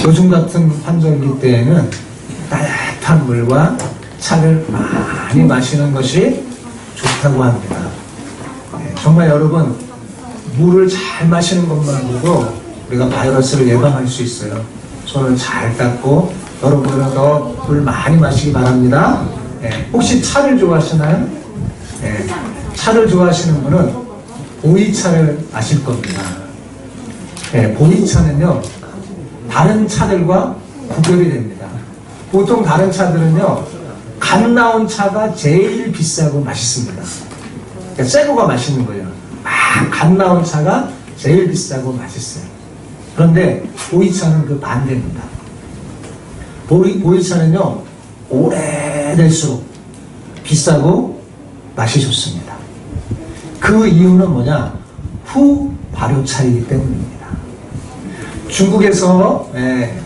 요즘 같은 환절기 때에는 따뜻한 물과 차를 많이 마시는 것이 좋다고 합니다. 정말 여러분, 물을 잘 마시는 것만으로도 우리가 바이러스를 예방할 수 있어요. 손을 잘 닦고 여러분은 더 물 많이 마시기 바랍니다. 혹시 차를 좋아하시나요? 차를 좋아하시는 분은 보이차를 마실 겁니다. 보이차는요, 다른 차들과 구별이 됩니다. 보통 다른 차들은요, 갓 나온 차가 제일 비싸고 맛있습니다. 그러니까 새 거가 맛있는 거예요. 갓 나온 차가 제일 비싸고 맛있어요. 그런데 보이차는 그 반대입니다. 보이차는요, 오래될수록 비싸고 맛이 좋습니다. 그 이유는 뭐냐? 후발효차이기 때문입니다. 중국에서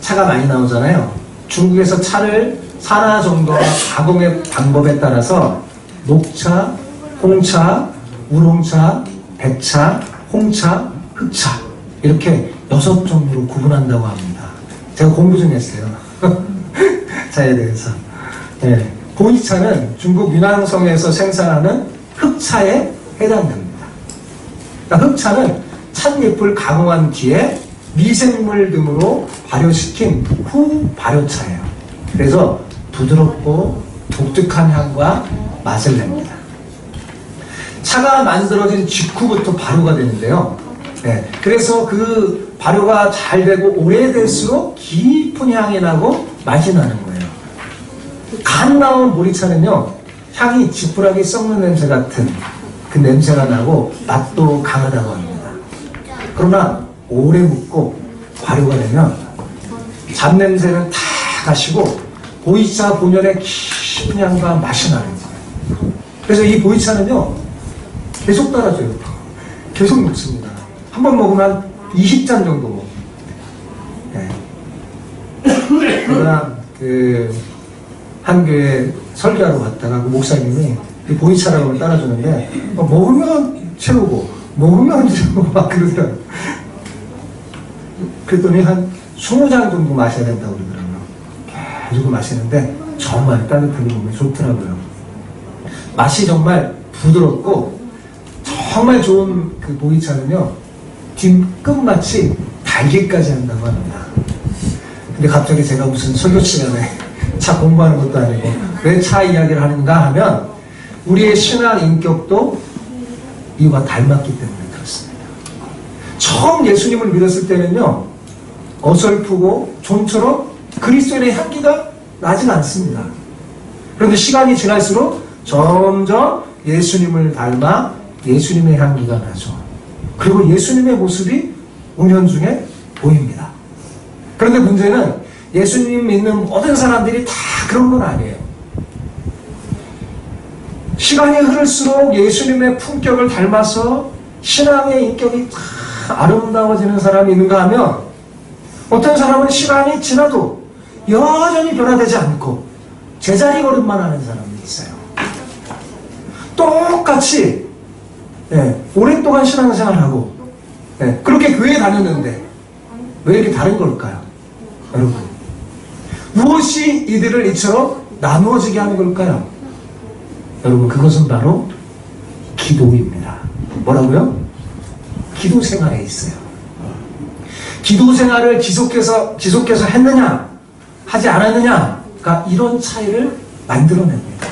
차가 많이 나오잖아요. 중국에서 차를 산화 정도와 가공의 방법에 따라서 녹차, 홍차, 우롱차, 백차, 홍차, 흑차 이렇게 6종류로 구분한다고 합니다. 제가 공부 좀 했어요. 차에 대해서. 보이차는 중국 유난성에서 생산하는 흑차에 해당됩니다. 그러니까 흑차는 찻잎을 가공한 뒤에 미생물 등으로 발효시킨 후발효차예요. 그래서 부드럽고 독특한 향과 맛을 냅니다. 차가 만들어진 직후부터 발효가 되는데요. 그래서 그 발효가 잘 되고 오래될수록 깊은 향이 나고 맛이 나는 거예요. 갓 나온 보리차는요, 향이 지푸라기 썩는 냄새 같은 그 냄새가 나고 맛도 강하다고 합니다. 그러나 오래 묵고 발효가 되면 잡냄새는 다 가시고 보이차 본연의 깊은 향과 맛이 나는 거예요. 그래서 이 보이차는요, 계속 따라줘요. 계속 먹습니다. 한 번 먹으면 20잔 정도 먹어요. 제가 한 교회 설교하러 갔다가 그 목사님이 보이차라고 따라주는데 먹으면 채우고 먹으면 채우고 막 그러더라고요. 그랬더니 한 20잔 정도 마셔야 된다고 그러더라고요. 계속 마시는데 정말 따뜻하게 먹으면 좋더라고요. 맛이 정말 부드럽고 정말 좋은 그 보이차는요, 뒷끝맛이 달기까지 한다고 합니다. 근데 갑자기 제가 무슨 설교 시간에 차 공부하는 것도 아니고 왜 차 이야기를 하는가 하면 우리의 신앙 인격도 이와 닮았기 때문에 그렇습니다. 처음 예수님을 믿었을 때는요, 어설프고 좀처럼 그리스도인의 향기가 나진 않습니다. 그런데 시간이 지날수록 점점 예수님을 닮아 예수님의 향기가 나죠. 그리고 예수님의 모습이 은연중에 보입니다. 그런데 문제는 예수님 믿는 모든 사람들이 다 그런 건 아니에요. 시간이 흐를수록 예수님의 품격을 닮아서 신앙의 인격이 다 아름다워지는 사람이 있는가 하면 어떤 사람은 시간이 지나도 여전히 변화되지 않고 제자리 걸음만 하는 사람이 있어요. 똑같이 오랫동안 신앙생활하고 그렇게 교회 다녔는데 왜 이렇게 다른 걸까요? 여러분, 무엇이 이들을 이처럼 나누어지게 하는 걸까요? 여러분, 그것은 바로 기도입니다. 뭐라고요? 기도 생활에 있어요. 기도 생활을 지속해서 했느냐 하지 않았느냐가 이런 차이를 만들어냅니다.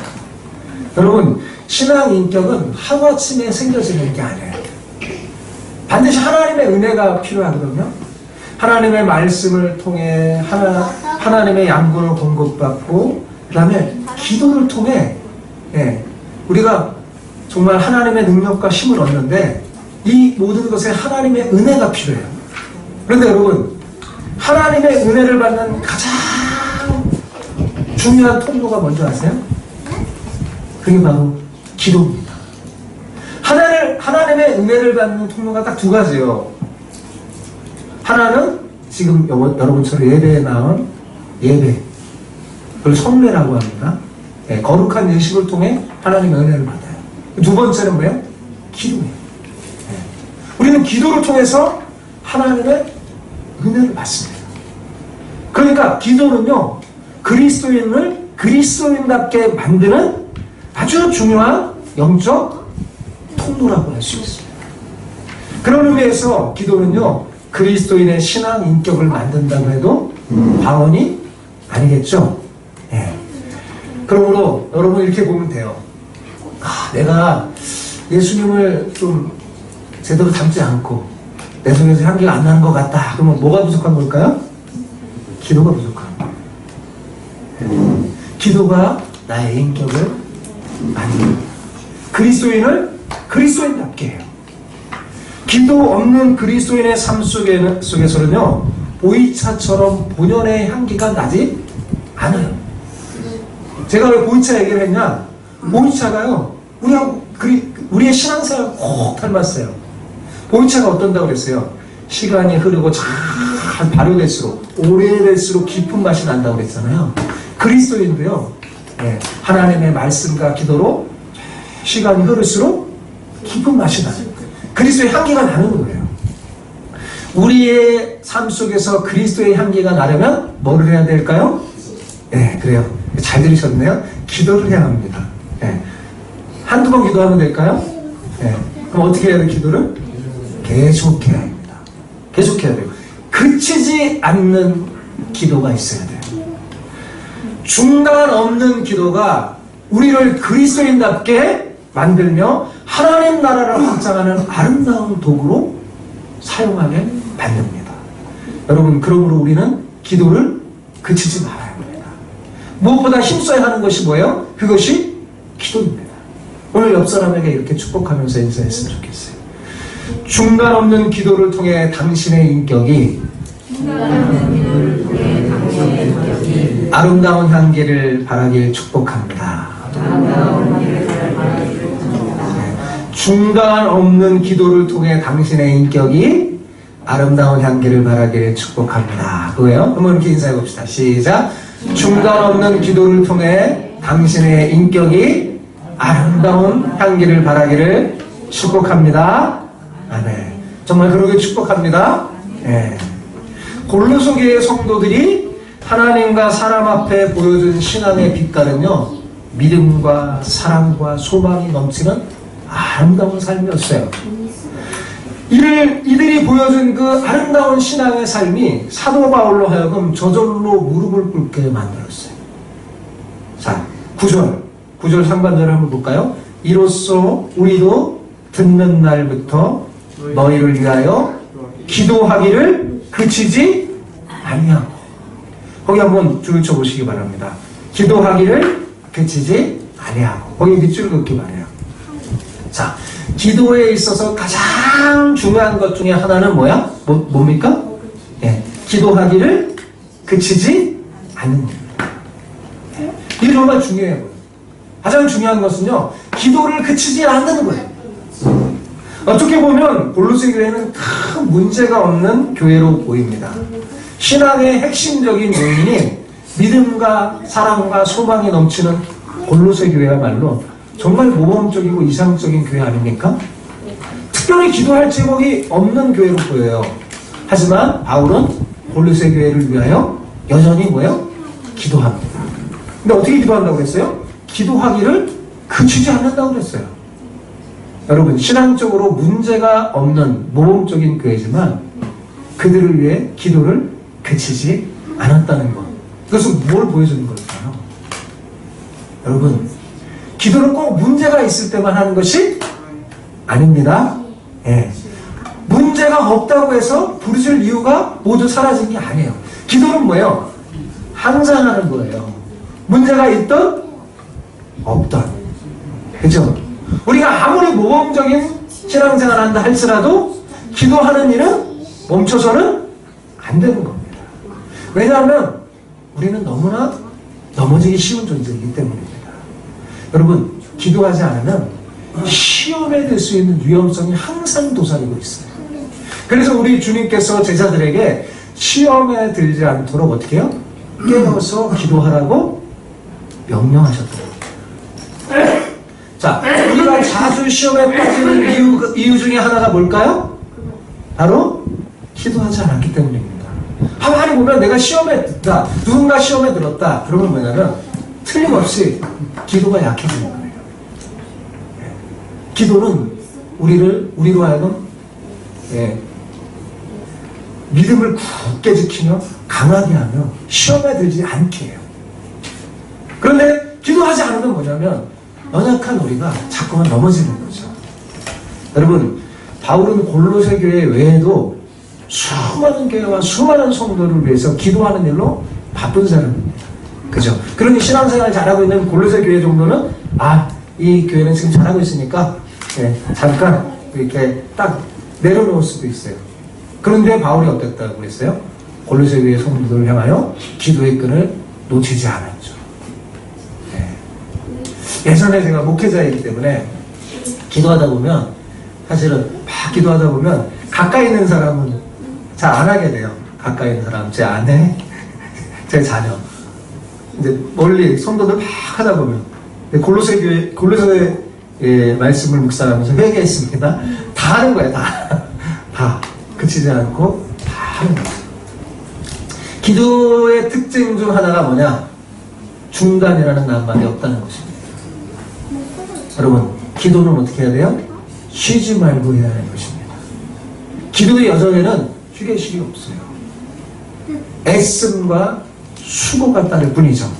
여러분, 신앙 인격은 하루아침에 생겨지는 게 아니에요. 반드시 하나님의 은혜가 필요하거든요. 하나님의 말씀을 통해 하나님의 양분을 공급받고 그 다음에 기도를 통해 우리가 정말 하나님의 능력과 힘을 얻는데 이 모든 것에 하나님의 은혜가 필요해요. 그런데 여러분, 하나님의 은혜를 받는 가장 중요한 통로가 뭔지 아세요? 그게 바로 기도입니다. 하나님의 은혜를 받는 통로가 딱 두 가지예요. 하나는 지금 여러분처럼 예배에 나온 예배, 그걸 성례라고 합니다. 거룩한 예식을 통해 하나님의 은혜를 받아요. 두 번째는 뭐예요? 기도예요. 우리는 기도를 통해서 하나님의 은혜를 받습니다. 그러니까 기도는요, 그리스도인을 그리스도인답게 만드는 아주 중요한 영적 통로라고 할 수 있습니다. 그런 의미에서 기도는요, 그리스도인의 신앙 인격을 만든다고 해도 과언이 아니겠죠. 예. 그러므로 여러분 이렇게 보면 돼요. 내가 예수님을 좀 제대로 닮지 않고 내 속에서 향기가 안 나는 것 같다. 그러면 뭐가 부족한 걸까요? 기도가 부족한 거예요. 기도가 나의 인격을 만듭니다. 그리스도인을 그리스도인답게 해요. 기도 없는 그리스도인의 삶 속에서는요, 보이차처럼 본연의 향기가 나지 않아요. 제가 왜 보이차 얘기를 했냐? 보이차가요, 우리의 신앙생활을 꼭 닮았어요. 보이차가 어떤다고 그랬어요? 시간이 흐르고 잘 발효될수록, 오래될수록 깊은 맛이 난다고 그랬잖아요. 그리스도인도요, 네, 하나님의 말씀과 기도로 시간이 흐를수록 깊은 맛이 나요. 그리스도의 향기가 나는 거예요. 우리의 삶 속에서 그리스도의 향기가 나려면 뭐를 해야 될까요? 네, 그래요. 잘 들으셨네요. 기도를 해야 합니다. 네. 한두 번 기도하면 될까요? 네. 그럼 어떻게 해야 돼요, 기도를? 계속 해야 합니다. 계속 해야 돼요. 그치지 않는 기도가 있어야 돼요. 중단 없는 기도가 우리를 그리스도인답게 만들며 하나님 나라를 확장하는 아름다운 도구로 사용하게 만듭니다. 여러분, 그러므로 우리는 기도를 그치지 말아야 합니다. 무엇보다 힘써야 하는 것이 뭐예요? 그것이 기도입니다. 오늘 옆 사람에게 이렇게 축복하면서 인사했으면 좋겠어요. 중단 없는 기도를 통해 당신의 인격이 아름다운 향기를 바라길 축복합니다. 중단 없는 기도를 통해 당신의 인격이 아름다운 향기를 바라길 축복합니다. 그거예요? 한번 이렇게 인사해 봅시다. 시작. 중단 없는 기도를 통해 당신의 인격이 아름다운 향기를 바라기를 축복합니다. 아멘. 정말 그러길 축복합니다. 네. 골로새 교회 성도들이 하나님과 사람 앞에 보여준 신앙의 빛깔은요, 믿음과 사랑과 소망이 넘치는 아름다운 삶이었어요. 이들이 보여준 그 아름다운 신앙의 삶이 사도 바울로 하여금 저절로 무릎을 꿇게 만들었어요. 자, 9절 상반절을 한번 볼까요? 이로써 우리도 듣는 날부터 너희를 위하여 기도하기를 그치지 아니하고. 거기 한번 줄 쳐보시기 바랍니다. 기도하기를 그치지 아니하고. 거기 밑줄 긋기 바래요. 자, 기도에 있어서 가장 중요한 것 중에 하나는 뭐야? 뭡니까? 예, 기도하기를 그치지 않는 일. 이게 정말 중요해요. 가장 중요한 것은요, 기도를 그치지 않는 거예요. 어떻게 보면 골로새 교회는 큰 문제가 없는 교회로 보입니다. 신앙의 핵심적인 요인이 믿음과 사랑과 소망이 넘치는 골로새 교회야말로 정말 모범적이고 이상적인 교회 아닙니까? 특별히 기도할 제목이 없는 교회로 보여요. 하지만 바울은 골로새 교회를 위하여 여전히 뭐예요? 기도합니다. 근데 어떻게 기도한다고 그랬어요? 기도하기를 그치지 않는다고 그랬어요. 여러분, 신앙적으로 문제가 없는 모범적인 교회지만 그들을 위해 기도를 그치지 않았다는 것. 그것은 뭘 보여주는 걸까요? 여러분, 기도는 꼭 문제가 있을 때만 하는 것이 아닙니다. 예. 문제가 없다고 해서 부르실 이유가 모두 사라진 게 아니에요. 기도는 뭐예요? 항상 하는 거예요. 문제가 있든 없든. 그죠? 우리가 아무리 모범적인 신앙생활을 한다 할지라도 기도하는 일은 멈춰서는 안 되는 겁니다. 왜냐하면 우리는 너무나 넘어지기 쉬운 존재이기 때문입니다. 여러분, 기도하지 않으면 시험에 들 수 있는 위험성이 항상 도사리고 있어요. 그래서 우리 주님께서 제자들에게 시험에 들지 않도록 어떻게 해요? 깨어서 기도하라고 명령하셨더라고요. 자, 우리가 자주 시험에 빠지는 이유 중에 하나가 뭘까요? 바로 기도하지 않았기 때문입니다. 가만히 보면 내가 시험에 든다, 누군가 시험에 들었다, 그러면 뭐냐면 틀림없이 기도가 약해지는 거예요. 기도는 우리로 하여금 믿음을 굳게 지키며 강하게 하며 시험에 들지 않게 해요. 그런데 기도하지 않으면 뭐냐면 연약한 우리가 자꾸만 넘어지는 거죠. 여러분, 바울은 골로새 교회 외에도 수많은 교회와 수많은 성도를 위해서 기도하는 일로 바쁜 사람입니다. 그죠? 그러니 신앙생활 잘하고 있는 골로새 교회 정도는 이 교회는 지금 잘하고 있으니까 잠깐 이렇게 딱 내려놓을 수도 있어요. 그런데 바울이 어땠다고 그랬어요? 골로새 교회 성도들을 향하여 기도의 끈을 놓치지 않았죠. 예전에 제가 목회자이기 때문에 기도하다 보면 사실은 막 기도하다 보면 가까이 있는 사람은 잘 안 하게 돼요. 가까이 있는 사람, 제 아내, 제 자녀. 이제 멀리 성도들 막 하다 보면 골로새 말씀을 묵상하면서 회개했습니다. 다 하는 거예요. 다 그치지 않고 다 하는 거예요. 기도의 특징 중 하나가 뭐냐? 중단이라는 낱말이 없다는 것입니다. 여러분, 기도는 어떻게 해야 돼요? 쉬지 말고 해야 하는 것입니다. 기도의 여정에는 휴게실이 없어요. 애씀과 수고가 따를 뿐이죠.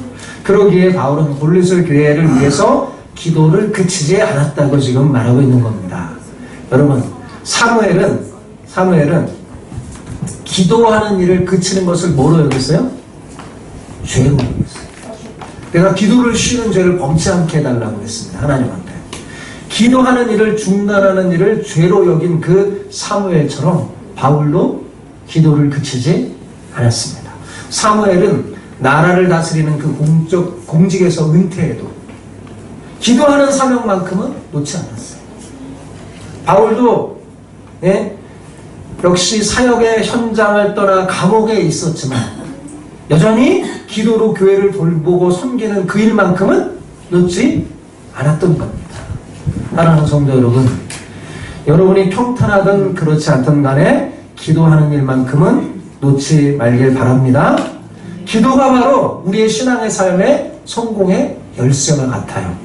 그러기에 바울은 골로새 교회를 위해서 기도를 그치지 않았다고 지금 말하고 있는 겁니다. 여러분, 사무엘은 기도하는 일을 그치는 것을 뭐로 여겼어요? 죄로 여겼어요. 내가 기도를 쉬는 죄를 범치 않게 해달라고 했습니다. 하나님한테. 기도하는 일을 중단하는 일을 죄로 여긴 그 사무엘처럼 바울도 기도를 그치지 않았습니다. 사무엘은 나라를 다스리는 그 공직에서 은퇴해도 기도하는 사명만큼은 놓지 않았어요. 바울도 역시 사역의 현장을 떠나 감옥에 있었지만 여전히 기도로 교회를 돌보고 섬기는 그 일만큼은 놓지 않았던 겁니다. 사랑하는 성도 여러분, 여러분이 평탄하든 그렇지 않든 간에 기도하는 일만큼은 놓지 말길 바랍니다. 기도가 바로 우리의 신앙의 삶의 성공의 열쇠와 같아요.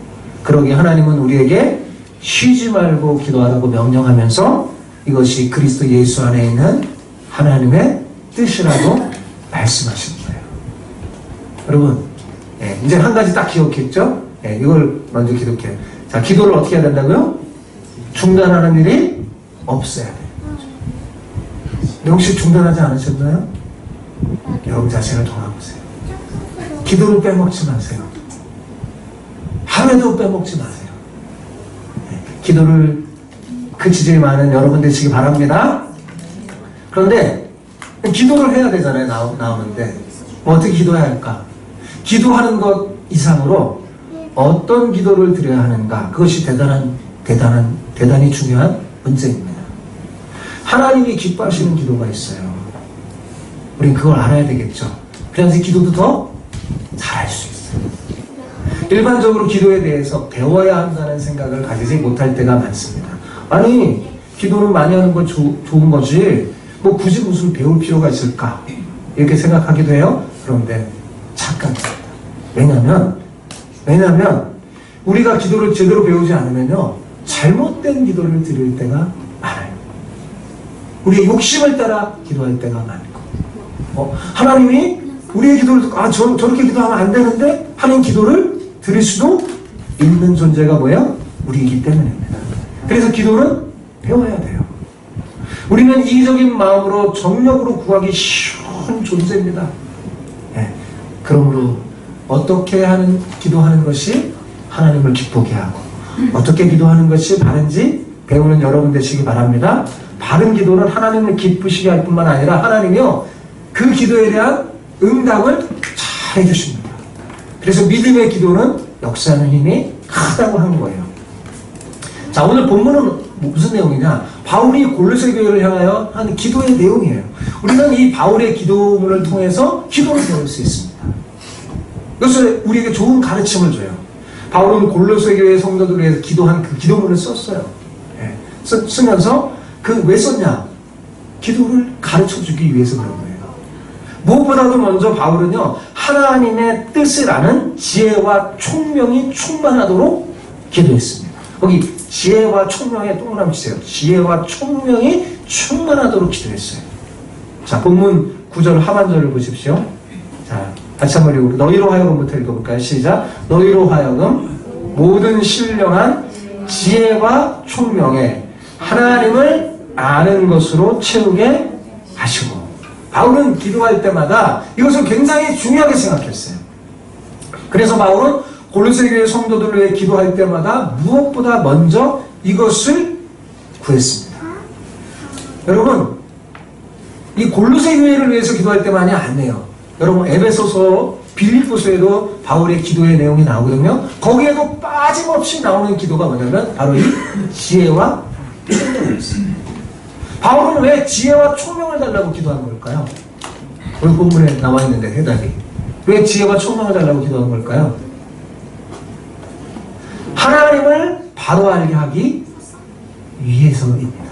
그러기에 하나님은 우리에게 쉬지 말고 기도하라고 명령하면서 이것이 그리스도 예수 안에 있는 하나님의 뜻이라고 말씀하신 거예요. 여러분, 이제 한 가지 딱 기억했죠? 이걸 먼저 기록해요. 자, 기도를 어떻게 해야 된다고요? 중단하는 일이 없어야 돼요. 혹시 중단하지 않으셨나요? 여러분 자신을 돌아보세요. 기도를 빼먹지 마세요. 하루에도 빼먹지 마세요. 기도를 그치지 않은 여러분 되시기 바랍니다. 그런데 기도를 해야 되잖아요. 나오는데 어떻게 기도해야 할까? 기도하는 것 이상으로 어떤 기도를 드려야 하는가? 그것이 대단히 중요한 문제입니다. 하나님이 기뻐하시는 기도가 있어요. 우린 그걸 알아야 되겠죠. 그래야지 기도도 더 잘할 수 있어요. 일반적으로 기도에 대해서 배워야 한다는 생각을 가지지 못할 때가 많습니다. 아니, 기도는 많이 하는 건 좋은 거지 뭐 굳이 무슨 배울 필요가 있을까? 이렇게 생각하기도 해요. 그런데 착각입니다. 왜냐하면 우리가 기도를 제대로 배우지 않으면요, 잘못된 기도를 드릴 때가 많아요. 우리의 욕심을 따라 기도할 때가 많고, 하나님이 우리의 기도를 저렇게 기도하면 안 되는데 하는 기도를 드릴 수도 있는 존재가 뭐예요? 우리이기 때문입니다. 그래서 기도는 배워야 돼요. 우리는 이기적인 마음으로 정력으로 구하기 쉬운 존재입니다. 그러므로 어떻게 기도하는 것이 하나님을 기쁘게 하고 어떻게 기도하는 것이 바른지 배우는 여러분 되시기 바랍니다. 바른 기도는 하나님을 기쁘시게 할 뿐만 아니라 하나님이요, 그 기도에 대한 응답을 잘 해주십니다. 그래서 믿음의 기도는 역사하는 힘이 크다고 하는 거예요. 자, 오늘 본문은 무슨 내용이냐? 바울이 골로새 교회를 향하여 하는 기도의 내용이에요. 우리는 이 바울의 기도문을 통해서 기도를 배울 수 있습니다. 그래서 우리에게 좋은 가르침을 줘요. 바울은 골로새 교회 성도들을 위해서 기도한 그 기도문을 썼어요. 쓰면서 왜 썼냐? 기도를 가르쳐주기 위해서 그런 거예요. 무엇보다도 먼저 바울은요, 하나님의 뜻을 아는 지혜와 총명이 충만하도록 기도했습니다. 거기 지혜와 총명에 동그라미 치세요. 지혜와 총명이 충만하도록 기도했어요. 자, 본문 9절 하반절을 보십시오. 자, 같이 한번 읽어볼까요? 너희로 하여금부터 읽어볼까요? 시작. 너희로 하여금 모든 신령한 지혜와 총명에 하나님을 아는 것으로 채우게 하시고. 바울은 기도할 때마다 이것을 굉장히 중요하게 생각했어요. 그래서 바울은 골로새 교회 성도들을 위해 기도할 때마다 무엇보다 먼저 이것을 구했습니다. 여러분, 이 골로새 교회를 위해서 기도할 때만이 아니에요. 여러분, 에베소서, 빌립보서에도 바울의 기도의 내용이 나오거든요. 거기에도 빠짐없이 나오는 기도가 뭐냐면 바로 이 지혜와 총명이었습니다. 바울은 왜 지혜와 총명을 달라고 기도한 걸까요? 오늘 본문에 나와 있는데 대답이. 왜 지혜와 총명을 달라고 기도한 걸까요? 하나님을 바로 알게 하기 위해서입니다.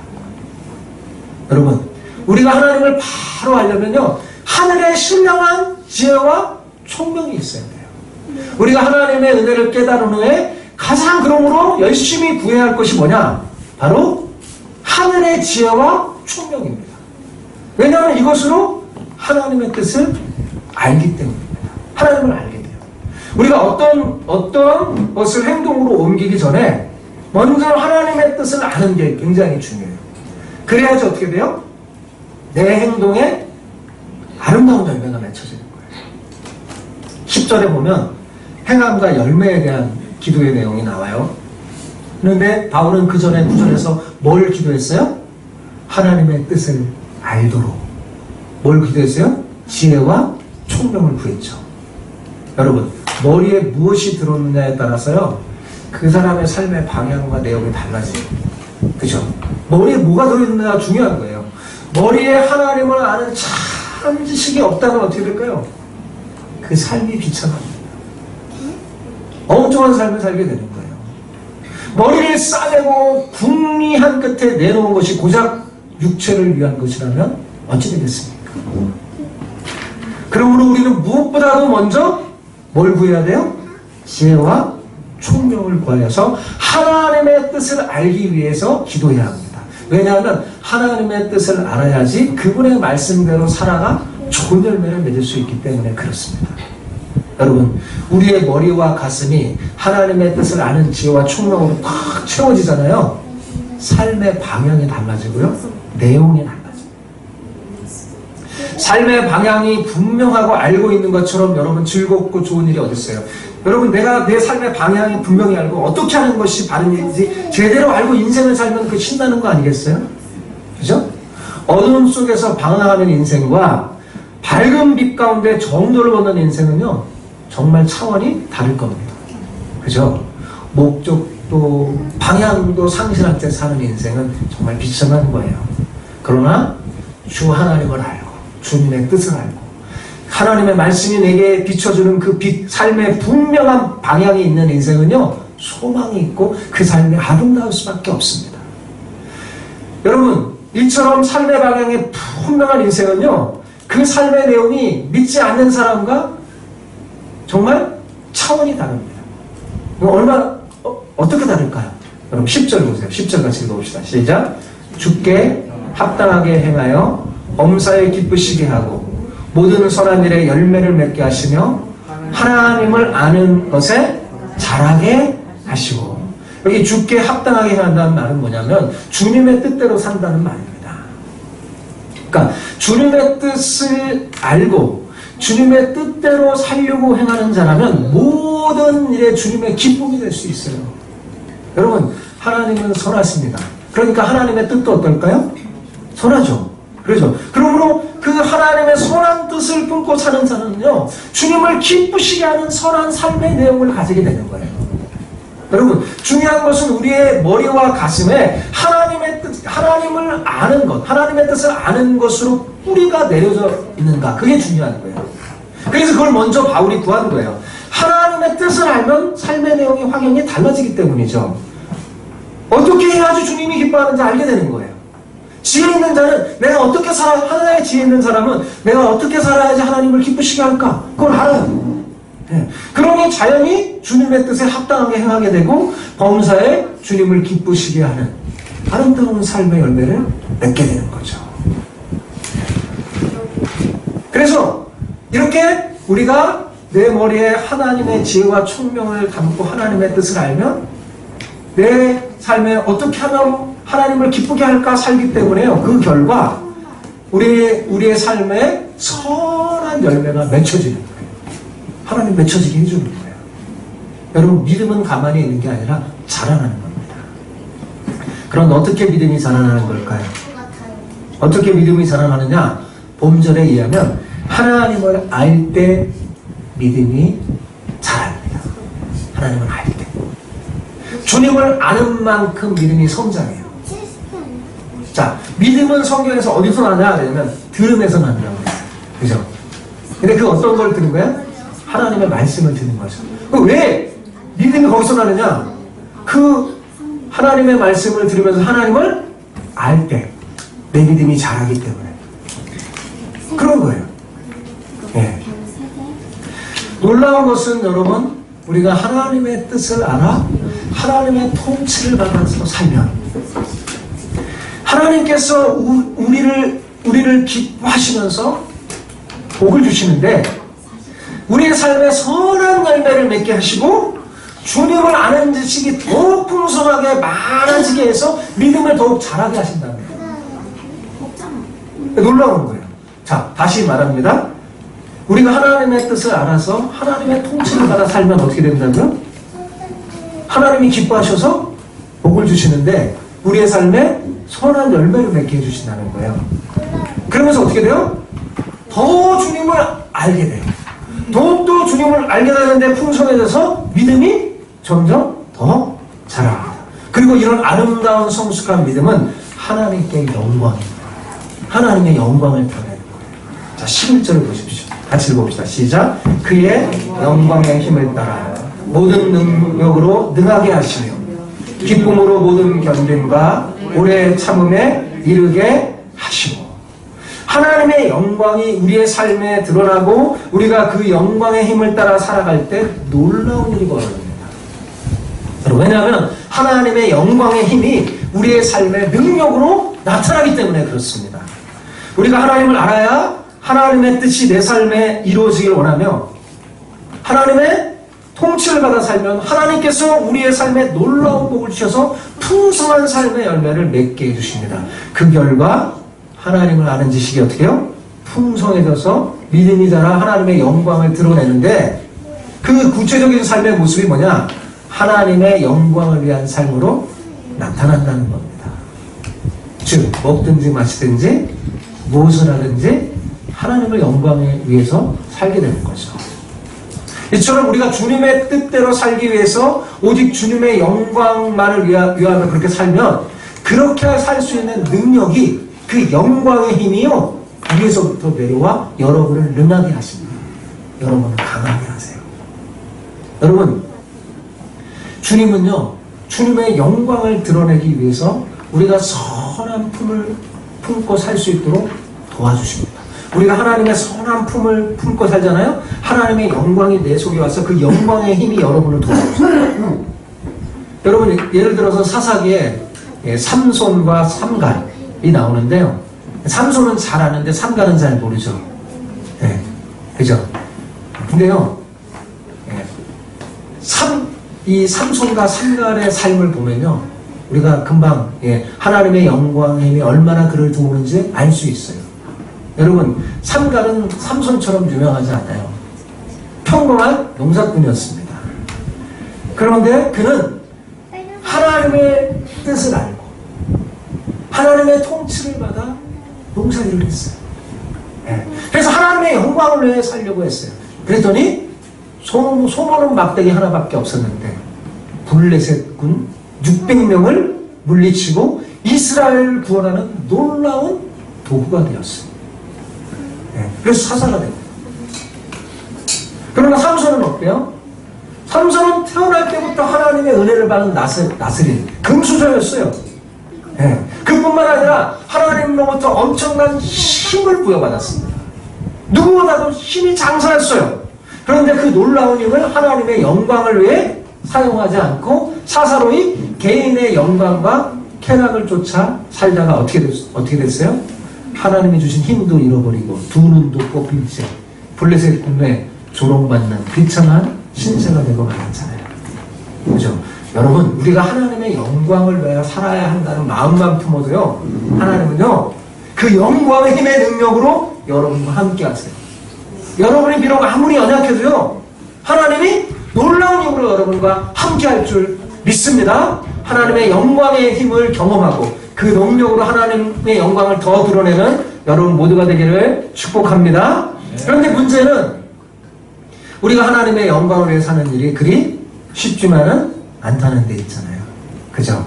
여러분, 우리가 하나님을 바로 알려면요, 하늘의 신령한 지혜와 총명이 있어야 돼요. 우리가 하나님의 은혜를 깨달은 후에 가장 그러므로 열심히 구해야 할 것이 뭐냐? 바로 하늘의 지혜와 총명입니다. 왜냐하면 이것으로 하나님의 뜻을 알기 때문입니다. 하나님을 알게 돼요. 우리가 어떤 것을 행동으로 옮기기 전에 먼저 하나님의 뜻을 아는 게 굉장히 중요해요. 그래야지 어떻게 돼요? 내 행동에 아름다운 열매가 맺혀지는 거예요. 10절에 보면 행함과 열매에 대한 기도의 내용이 나와요. 그런데 바울은 그 전에 9절에서 뭘 기도했어요? 하나님의 뜻을 알도록. 뭘 기도했어요? 지혜와 총명을 구했죠. 여러분, 머리에 무엇이 들어오느냐에 따라서요, 그 사람의 삶의 방향과 내용이 달라져요. 그죠? 머리에 뭐가 들어있느냐가 중요한 거예요. 머리에 하나님을 아는 참 지식이 없다면 어떻게 될까요? 그 삶이 비참합니다. 엉뚱한 삶을 살게 되는 거예요. 머리를 싸매고 궁리한 끝에 내놓은 것이 고작 육체를 위한 것이라면 어찌 되겠습니까? 그러므로 우리는 무엇보다도 먼저 뭘 구해야 돼요? 지혜와 총명을 구하여서 하나님의 뜻을 알기 위해서 기도해야 합니다. 왜냐하면 하나님의 뜻을 알아야지 그분의 말씀대로 살아가 좋은 열매를 맺을 수 있기 때문에 그렇습니다. 여러분, 우리의 머리와 가슴이 하나님의 뜻을 아는 지혜와 총명으로 꽉 채워지잖아요. 삶의 방향이 달라지고요, 내용이 달라져요. 삶의 방향이 분명하고 알고 있는 것처럼 여러분 즐겁고 좋은 일이 어디 있어요? 여러분, 내가 내 삶의 방향이 분명히 알고 어떻게 하는 것이 바른 일인지 제대로 알고 인생을 살면 그 신나는 거 아니겠어요? 그죠? 어두움 속에서 방황하는 인생과 밝은 빛 가운데 정도를 걷는 인생은요, 정말 차원이 다를 겁니다. 그죠? 목적도 방향도 상실한 채 사는 인생은 정말 비참한 거예요. 그러나 주 하나님을 알고 주님의 뜻을 알고 하나님의 말씀이 내게 비춰주는 그 빛, 삶의 분명한 방향이 있는 인생은요, 소망이 있고 그 삶이 아름다울 수밖에 없습니다. 여러분, 이처럼 삶의 방향이 분명한 인생은요, 그 삶의 내용이 믿지 않는 사람과 정말 차원이 다릅니다. 어떻게 다를까요? 여러분, 10절 보세요. 10절 같이 읽어봅시다. 시작. 주께 합당하게 행하여 엄사에 기쁘시게 하고 모든 선한 일에 열매를 맺게 하시며 하나님을 아는 것에 자라게 하시고. 여기 주께 합당하게 행한다는 말은 뭐냐면 주님의 뜻대로 산다는 말입니다. 그러니까 주님의 뜻을 알고 주님의 뜻대로 살려고 행하는 자라면 모든 일에 주님의 기쁨이 될 수 있어요. 여러분, 하나님은 선하십니다. 그러니까 하나님의 뜻도 어떨까요? 선하죠. 그렇죠. 그러므로 그 하나님의 선한 뜻을 품고 사는 자는요, 주님을 기쁘시게 하는 선한 삶의 내용을 가지게 되는 거예요. 여러분, 중요한 것은 우리의 머리와 가슴에 하나님의 뜻, 하나님을 아는 것, 하나님의 뜻을 아는 것으로 뿌리가 내려져 있는가, 그게 중요한 거예요. 그래서 그걸 먼저 바울이 구한 거예요. 하나님의 뜻을 알면 삶의 내용이 확연히 달라지기 때문이죠. 어떻게 해야지 주님이 기뻐하는지 알게 되는 거예요. 지혜 있는 자는 내가 어떻게 하나의 지혜 있는 사람은 내가 어떻게 살아야지 하나님을 기쁘시게 할까? 그걸 알아요. 네. 그러니 자연히 주님의 뜻에 합당하게 행하게 되고 범사에 주님을 기쁘시게 하는 아름다운 삶의 열매를 맺게 되는 거죠. 그래서 이렇게 우리가 내 머리에 하나님의 지혜와 총명을 담고 하나님의 뜻을 알면 내 삶에 어떻게 하면 하나님을 기쁘게 할까 살기 때문에요. 그 결과 우리의 삶에 선한 열매가 맺혀지는 거예요. 하나님 맺혀지게 해주는 거예요. 여러분, 믿음은 가만히 있는 게 아니라 자라나는 겁니다. 그럼 어떻게 믿음이 자라나는 걸까요? 어떻게 믿음이 자라나느냐? 본절에 의하면 하나님을 알 때 믿음이 자랍니다. 하나님을 알 때. 주님을 아는 만큼 믿음이 성장해요. 자, 믿음은 성경에서 어디서 나냐? 그러면 들음에서 난다고 해요. 그죠? 근데 그 어떤 걸 들은 거야? 하나님의 말씀을 듣는 거죠. 왜 믿음이 거기서 나느냐? 그 하나님의 말씀을 들으면서 하나님을 알 때 내 믿음이 자라기 때문에 그런 거예요. 네. 놀라운 것은 여러분, 우리가 하나님의 뜻을 알아 하나님의 통치를 받아서 살면 하나님께서 우리를 기뻐하시면서 복을 주시는데 우리의 삶에 선한 열매를 맺게 하시고 주님을 아는 지식이 더욱 풍성하게 많아지게 해서 믿음을 더욱 자라게 하신다는 거예요. 놀라운 거예요. 자, 다시 말합니다. 우리가 하나님의 뜻을 알아서 하나님의 통치를 받아 살면 어떻게 된다고요? 하나님이 기뻐하셔서 복을 주시는데 우리의 삶에 선한 열매를 맺게 해주신다는 거예요. 그러면서 어떻게 돼요? 더 주님을 알게 돼요. 더욱더 주님을 알게 되는데 풍성해져서 믿음이 점점 더 자랍니다. 그리고 이런 아름다운 성숙한 믿음은 하나님께 영광입니다. 하나님의 영광을 드러내는 거예요. 자, 11절을 보십시오. 같이 읽어봅시다. 시작. 그의 영광의 힘을 따라 모든 능력으로 능하게 하시며 기쁨으로 모든 견딤과 오래 참음에 이르게 하시고 하나님의 영광이 우리의 삶에 드러나고 우리가 그 영광의 힘을 따라 살아갈 때 놀라운 일이 벌어집니다. 왜냐하면 하나님의 영광의 힘이 우리의 삶의 능력으로 나타나기 때문에 그렇습니다. 우리가 하나님을 알아야 하나님의 뜻이 내 삶에 이루어지길 원하며 하나님의 통치를 받아 살면 하나님께서 우리의 삶에 놀라운 복을 주셔서 풍성한 삶의 열매를 맺게 해주십니다. 그 결과 하나님을 아는 지식이 어떻게 해요? 풍성해져서 믿음이 자라 하나님의 영광을 드러내는데 그 구체적인 삶의 모습이 뭐냐? 하나님의 영광을 위한 삶으로 나타난다는 겁니다. 즉 먹든지 마시든지 무엇을 하든지 하나님의 영광에 위해서 살게 되는 거죠. 이처럼 우리가 주님의 뜻대로 살기 위해서 오직 주님의 영광만을 위하며 그렇게 살면 그렇게 살 수 있는 능력이 그 영광의 힘이요 위에서부터 내려와 여러분을 능하게 하십니다. 여러분을 강하게 하세요. 여러분, 주님은요 주님의 영광을 드러내기 위해서 우리가 선한 품을 품고 살 수 있도록 도와주십니다. 우리가 하나님의 선한 품을 품고 살잖아요. 하나님의 영광이 내 속에 와서 그 영광의 힘이 여러분을 도와줍니다. 여러분, 예를 들어서 사사기에 삼손과 삼갈이 나오는데요. 삼손은 잘 아는데 삼갈은 잘 모르죠. 네, 그죠? 근데요, 이 삼손과 삼갈의 삶을 보면요, 우리가 금방 하나님의 영광의 힘이 얼마나 그를 도우는지 알 수 있어요. 여러분, 삼갈은 삼손처럼 유명하지 않아요. 평범한 농사꾼이었습니다. 그런데 그는 하나님의 뜻을 알고 하나님의 통치를 받아 농사일을 했어요. 그래서 하나님의 영광을 위해 살려고 했어요. 그랬더니 소모는 막대기 하나밖에 없었는데 블레셋군 600명을 물리치고 이스라엘을 구원하는 놀라운 도구가 되었어요. 그래서 사사가 됩니다. 그러나 삼손은 어때요? 삼손은 태어날 때부터 하나님의 은혜를 받은 나스린 금수저였어요. 예. 그뿐만 아니라 하나님으로부터 엄청난 힘을 부여받았습니다. 누구보다도 힘이 장사했어요. 그런데 그 놀라운 힘을 하나님의 영광을 위해 사용하지 않고 사사로이 개인의 영광과 쾌락을 쫓아 살다가 어떻게 됐어요? 하나님이 주신 힘도 잃어버리고 두 눈도 뽑힌 채 블레셋 군에 조롱받는 비참한 신세가 되고 말았잖아요. 그죠? 여러분, 우리가 하나님의 영광을 위해 살아야 한다는 마음만 품어도요, 하나님은요, 그 영광의 힘의 능력으로 여러분과 함께 하세요. 여러분이 비록 아무리 연약해도요, 하나님이 놀라운 힘으로 여러분과 함께 할 줄 믿습니다. 하나님의 영광의 힘을 경험하고 그 능력으로 하나님의 영광을 더 드러내는 여러분 모두가 되기를 축복합니다. 그런데 문제는 우리가 하나님의 영광을 위해 사는 일이 그리 쉽지만은 않다는 데 있잖아요. 그죠?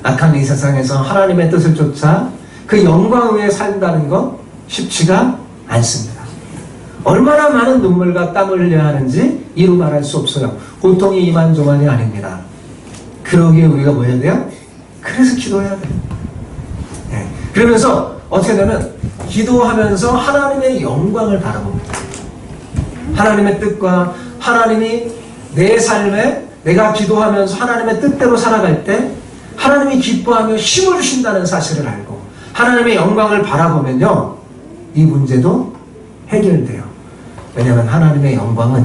악한 이 세상에서 하나님의 뜻을 쫓아 그 영광 위에 산다는 건 쉽지가 않습니다. 얼마나 많은 눈물과 땀을 흘려야 하는지 이루 말할 수 없어요. 고통이 이만저만이 아닙니다. 그러기에 우리가 뭐 해야 돼요? 그래서 기도해야 돼요. 네. 그러면서 어떻게 되면 기도하면서 하나님의 영광을 바라봅니다. 하나님의 뜻과 하나님이 내 삶에 내가 기도하면서 하나님의 뜻대로 살아갈 때 하나님이 기뻐하며 힘을 주신다는 사실을 알고 하나님의 영광을 바라보면요, 이 문제도 해결돼요. 왜냐하면 하나님의 영광은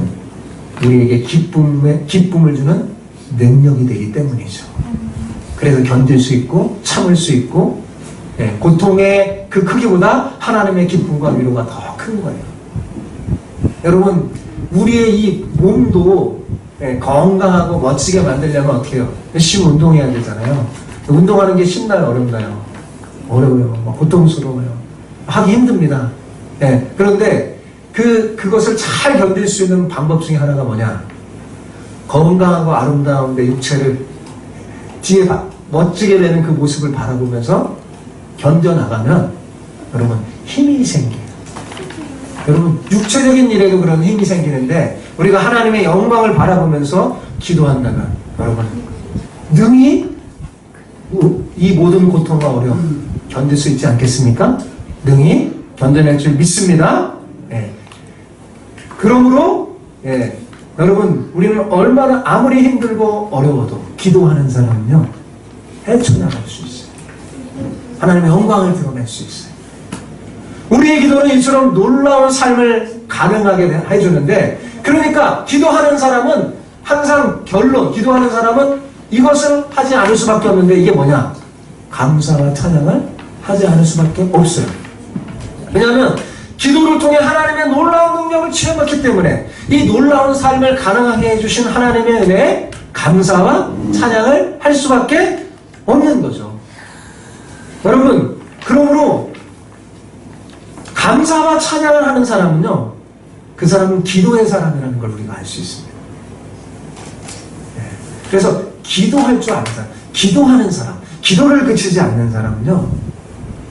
우리에게 기쁨을 주는 능력이 되기 때문이죠. 그래서 견딜 수 있고 참을 수 있고, 고통의 그 크기보다 하나님의 기쁨과 위로가 더 큰 거예요. 여러분, 우리의 이 몸도 건강하고 멋지게 만들려면 어떻게 해요? 열심히 운동해야 되잖아요. 운동하는 게 쉽나요? 어렵나요? 어려워요. 고통스러워요. 하기 힘듭니다. 그런데 그것을 잘 견딜 수 있는 방법 중에 하나가 뭐냐? 건강하고 아름다운 내 육체를 뒤에 멋지게 되는 그 모습을 바라보면서 견뎌나가면 여러분 힘이 생겨요. 여러분 육체적인 일에도 그런 힘이 생기는데 우리가 하나님의 영광을 바라보면서 기도한다면 여러분 능히 이 모든 고통과 어려움 견딜 수 있지 않겠습니까? 능히 견뎌낼 줄 믿습니다. 그러므로 여러분 우리는 얼마나 아무리 힘들고 어려워도 기도하는 사람은요 헤쳐나갈 수 있어요. 하나님의 영광을 드러낼 수 있어요. 우리의 기도는 이처럼 놀라운 삶을 가능하게 해주는데, 그러니까 기도하는 사람은 항상 기도하는 사람은 이것을 하지 않을 수밖에 없는데, 이게 뭐냐? 감사와 찬양을 하지 않을 수밖에 없어요. 왜냐하면 기도를 통해 하나님의 놀라운 능력을 체험했기 때문에 이 놀라운 삶을 가능하게 해주신 하나님의 은혜에 감사와 찬양을 할 수밖에 없는 거죠. 여러분, 그러므로 감사와 찬양을 하는 사람은요, 그 사람은 기도의 사람이라는 걸 우리가 알 수 있습니다. 그래서 기도할 줄 아는 사람, 기도하는 사람, 기도를 그치지 않는 사람은요,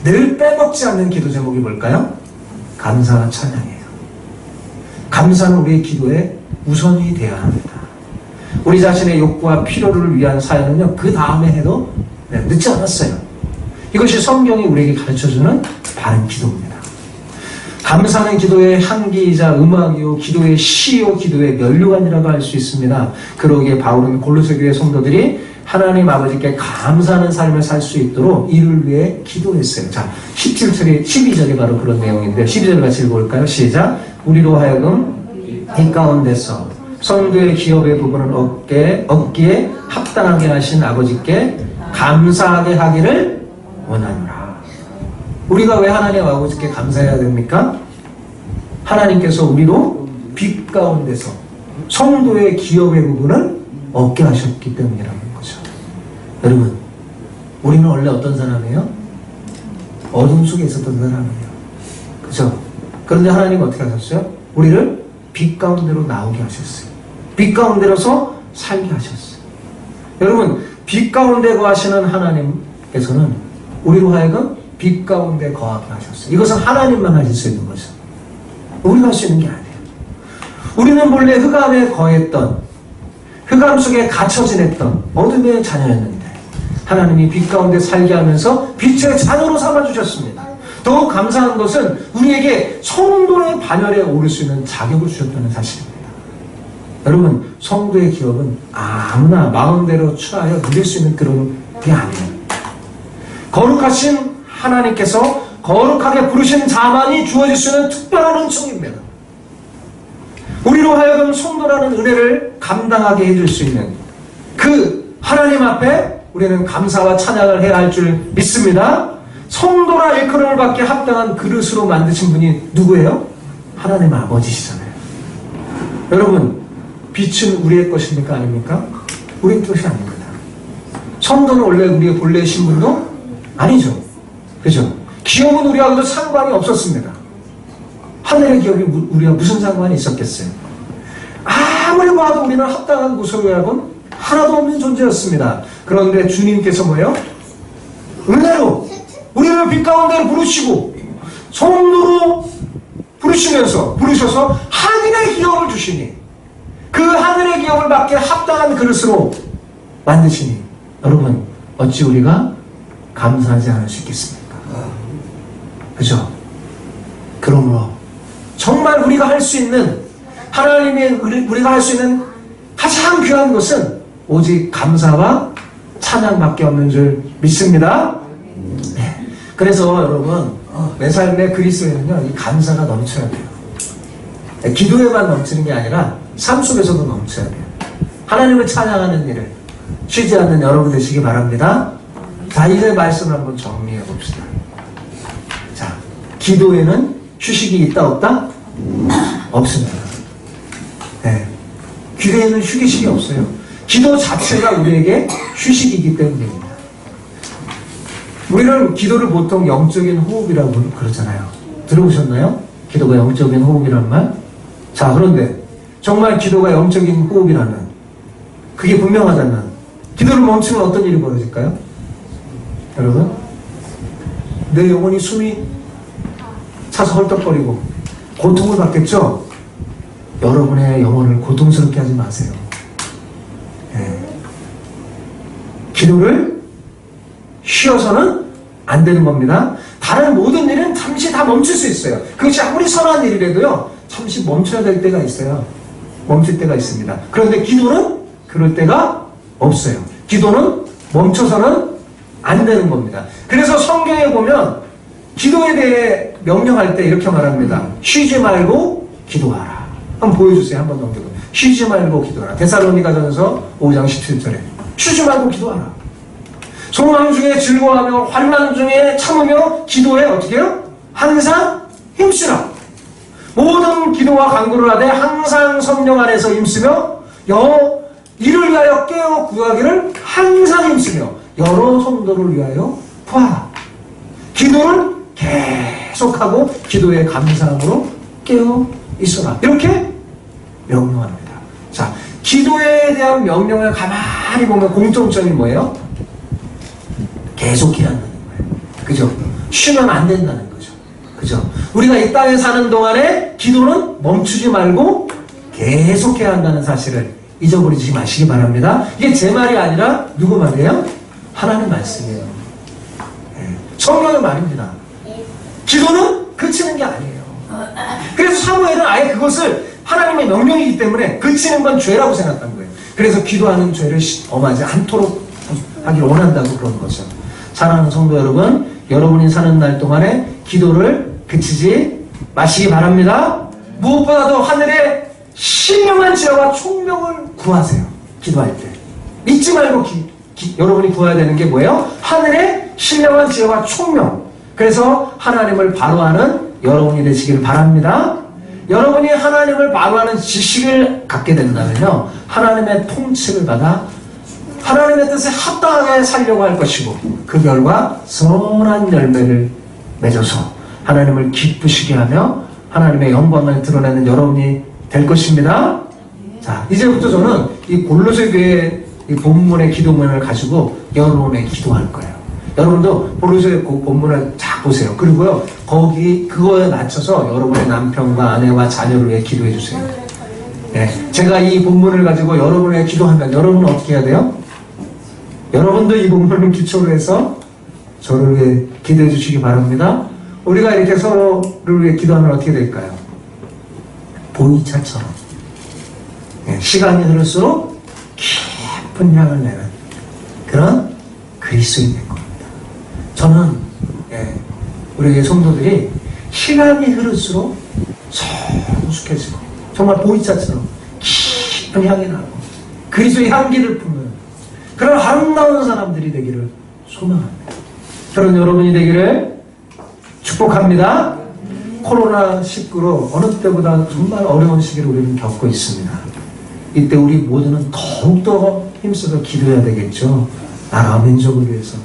늘 빼먹지 않는 기도 제목이 뭘까요? 감사와 찬양이에요. 감사는 우리의 기도의 우선이 되어야 합니다. 우리 자신의 욕구와 필요를 위한 사연은요, 그 다음에 해도 늦지 않았어요. 이것이 성경이 우리에게 가르쳐주는 바른 기도입니다. 감사는 기도의 향기이자 음악이요, 기도의 시요, 기도의 면류관이라고 할 수 있습니다. 그러기에 바울은 골로새 교회 성도들이 하나님 아버지께 감사하는 삶을 살 수 있도록 이를 위해 기도했어요. 자, 17절에 12절이 바로 그런 내용인데 12절 같이 읽어볼까요? 시작. 우리로 하여금 이 가운데서 성도의 기업의 부분을 얻기에 합당하게 하신 아버지께 감사하게 하기를 원하노라. 우리가 왜 하나님 아버지께 감사해야 됩니까? 하나님께서 우리로 빛 가운데서 성도의 기업의 부분을 얻게 하셨기 때문이라는 거죠. 여러분, 우리는 원래 어떤 사람이에요? 어둠 속에 있었던 사람이에요. 그죠? 그런데 하나님은 어떻게 하셨어요? 우리를 빛 가운데로 나오게 하셨어요. 빛 가운데로서 살게 하셨어요. 여러분, 빛 가운데 거하시는 하나님께서는 우리로 하여금 빛 가운데 거하게 하셨어요. 이것은 하나님만 하실 수 있는 거죠. 우리가 할 수 있는 게 아니에요. 우리는 본래 흑암에 거했던, 흑암 속에 갇혀 지냈던 어둠의 자녀였는데 하나님이 빛 가운데 살게 하면서 빛의 자녀로 삼아주셨습니다. 더욱 감사한 것은 우리에게 성도의 반열에 오를 수 있는 자격을 주셨다는 사실입니다. 여러분, 성도의 기업은 아무나 마음대로 취하여 누릴 수 있는 그런 게 아니에요. 거룩하신 하나님께서 거룩하게 부르신 자만이 주어질 수 있는 특별한 은총입니다. 우리로 하여금 성도라는 은혜를 감당하게 해줄 수 있는 그 하나님 앞에 우리는 감사와 찬양을 해야 할 줄 믿습니다. 성도라 일컬음을 받게 합당한 그릇으로 만드신 분이 누구예요? 하나님 아버지시잖아요. 여러분, 빛은 우리의 것입니까? 아닙니까? 우리의 것이 아닙니다. 성도는 원래 우리의 본래의 신분도 아니죠. 그죠? 기업은 우리하고도 상관이 없었습니다. 하늘의 기업이 우리와 무슨 상관이 있었겠어요? 아무리 봐도 우리는 합당한 구속이라고는 하나도 없는 존재였습니다. 그런데 주님께서 뭐예요? 은혜로 우리를 빛 가운데 부르시고 성도로 부르셔서 하늘의 기업을 주시니 그 하늘의 기업을 받게 합당한 그릇으로 만드시니 여러분, 어찌 우리가 감사하지 않을 수 있겠습니까? 그죠? 그러므로 정말 우리가 할 수 있는, 하나님의 우리가 할 수 있는 가장 귀한 것은 오직 감사와 찬양밖에 없는 줄 믿습니다. 네. 그래서 여러분, 내 삶의 그리스도에는요, 이 감사가 넘쳐야 돼요. 네, 기도에만 넘치는 게 아니라 삶 속에서도 넘쳐야 돼요. 하나님을 찬양하는 일을 쉬지 않는 여러분 되시기 바랍니다. 자, 이제 말씀을 한번 정리해 봅시다. 자, 기도에는 휴식이 있다 없다? 없습니다. 네. 기도에는 휴식이 없어요. 기도 자체가 우리에게 휴식이기 때문입니다. 우리는 기도를 보통 영적인 호흡이라고 그러잖아요. 들어보셨나요? 기도가 영적인 호흡이란 말? 자, 그런데 정말 기도가 영적인 호흡이라는, 그게 분명하다면 기도를 멈추면 어떤 일이 벌어질까요? 여러분, 내 영혼이 숨이 차서 헐떡거리고 고통을 받겠죠? 여러분의 영혼을 고통스럽게 하지 마세요. 네. 기도를 쉬어서는 안 되는 겁니다. 다른 모든 일은 잠시 다 멈출 수 있어요. 그것이 아무리 선한 일이라도요, 잠시 멈춰야 될 때가 있어요. 멈출 때가 있습니다. 그런데 기도는 그럴 때가 없어요. 기도는 멈춰서는 안 되는 겁니다. 그래서 성경에 보면 기도에 대해 명령할 때 이렇게 말합니다. 쉬지 말고 기도하라. 한번 보여주세요. 한번 넘겨보세요. 쉬지 말고 기도하라. 데살로니가전서 5장 17절에 쉬지 말고 기도하라. 소망 중에 즐거워하며 환난 중에 참으며 기도에 어떻게 해요? 항상 힘쓰라. 모든 기도와 간구를 하되 항상 성령 안에서 힘쓰며 이를 위하여 깨어 구하기를 항상 힘쓰며 여러 성도를 위하여 구하라. 기도를 계속하고 기도의 감사함으로 깨어 있어라. 이렇게 명령합니다. 자, 기도에 대한 명령을 가만히 보면 공통점이 뭐예요? 계속해야 한다는 거예요. 그죠? 쉬면 안 된다는 거죠. 그죠? 우리가 이 땅에 사는 동안에 기도는 멈추지 말고 계속해야 한다는 사실을 잊어버리지 마시기 바랍니다. 이게 제 말이 아니라 누구 말이에요? 하나님 말씀이에요. 네. 성경의 말입니다. 기도는 그치는 게 아니에요. 그래서 사무엘은 아예 그것을 하나님의 명령이기 때문에 그치는 건 죄라고 생각한 거예요. 그래서 기도하는 죄를 엄하지 않도록 하기를 원한다고 그런 거죠. 사랑하는 성도 여러분, 여러분이 사는 날 동안에 기도를 그치지 마시기 바랍니다. 무엇보다도 하늘의 신령한 지혜와 총명을 구하세요. 기도할 때 잊지 말고 여러분이 구해야 되는 게 뭐예요? 하늘의 신령한 지혜와 총명. 그래서 하나님을 바로하는 여러분이 되시길 바랍니다. 여러분이 하나님을 바로하는 지식을 갖게 된다면요, 하나님의 통치를 받아 하나님의 뜻에 합당하게 살려고 할 것이고, 그 결과 선한 열매를 맺어서 하나님을 기쁘시게 하며 하나님의 영광을 드러내는 여러분이 될 것입니다. 자, 이제부터 저는 이 골로새 교회 이 본문의 기도문을 가지고 여러분의 기도할 거예요. 여러분도 골로새 본문을 쫙 보세요. 그리고요, 그거에 맞춰서 여러분의 남편과 아내와 자녀를 위해 기도해 주세요. 네, 제가 이 본문을 가지고 여러분의 기도하면 여러분은 어떻게 해야 돼요? 여러분도 이 본문을 기초로 해서 저를 위해 기도해 주시기 바랍니다. 우리가 이렇게 서로를 위해 기도하면 어떻게 될까요? 보이차처럼 시간이 흐를수록 깊은 향을 내는 그런 그리스도인 된 겁니다. 저는 우리 성도들이 시간이 흐를수록 성숙해지고 정말 보이차처럼 깊은 향이 나고 그리스도의 향기를 품는 그런 아름다운 사람들이 되기를 소망합니다. 그런 여러분이 되기를 축복합니다. 코로나19로 어느 때보다 정말 어려운 시기를 우리는 겪고 있습니다. 이때 우리 모두는 더욱더 힘써서 기도해야 되겠죠. 나라 민족을 위해서.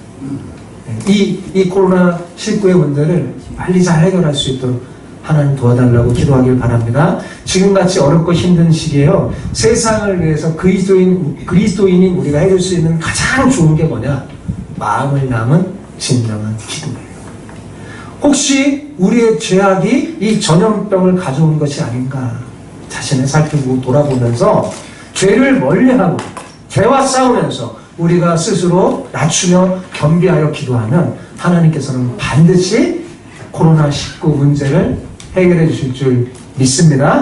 이 코로나19의 문제를 빨리 잘 해결할 수 있도록 하나님 도와달라고 기도하길 바랍니다. 지금같이 어렵고 힘든 시기에요. 세상을 위해서 그리스도인인 우리가 해줄 수 있는 가장 좋은 게 뭐냐? 마음을 담은 진정한 기도예요. 혹시 우리의 죄악이 이 전염병을 가져온 것이 아닌가? 자신을 살피고 돌아보면서 죄를 멀리하고 죄와 싸우면서 우리가 스스로 낮추며 겸비하여 기도하면 하나님께서는 반드시 코로나19 문제를 해결해 주실 줄 믿습니다.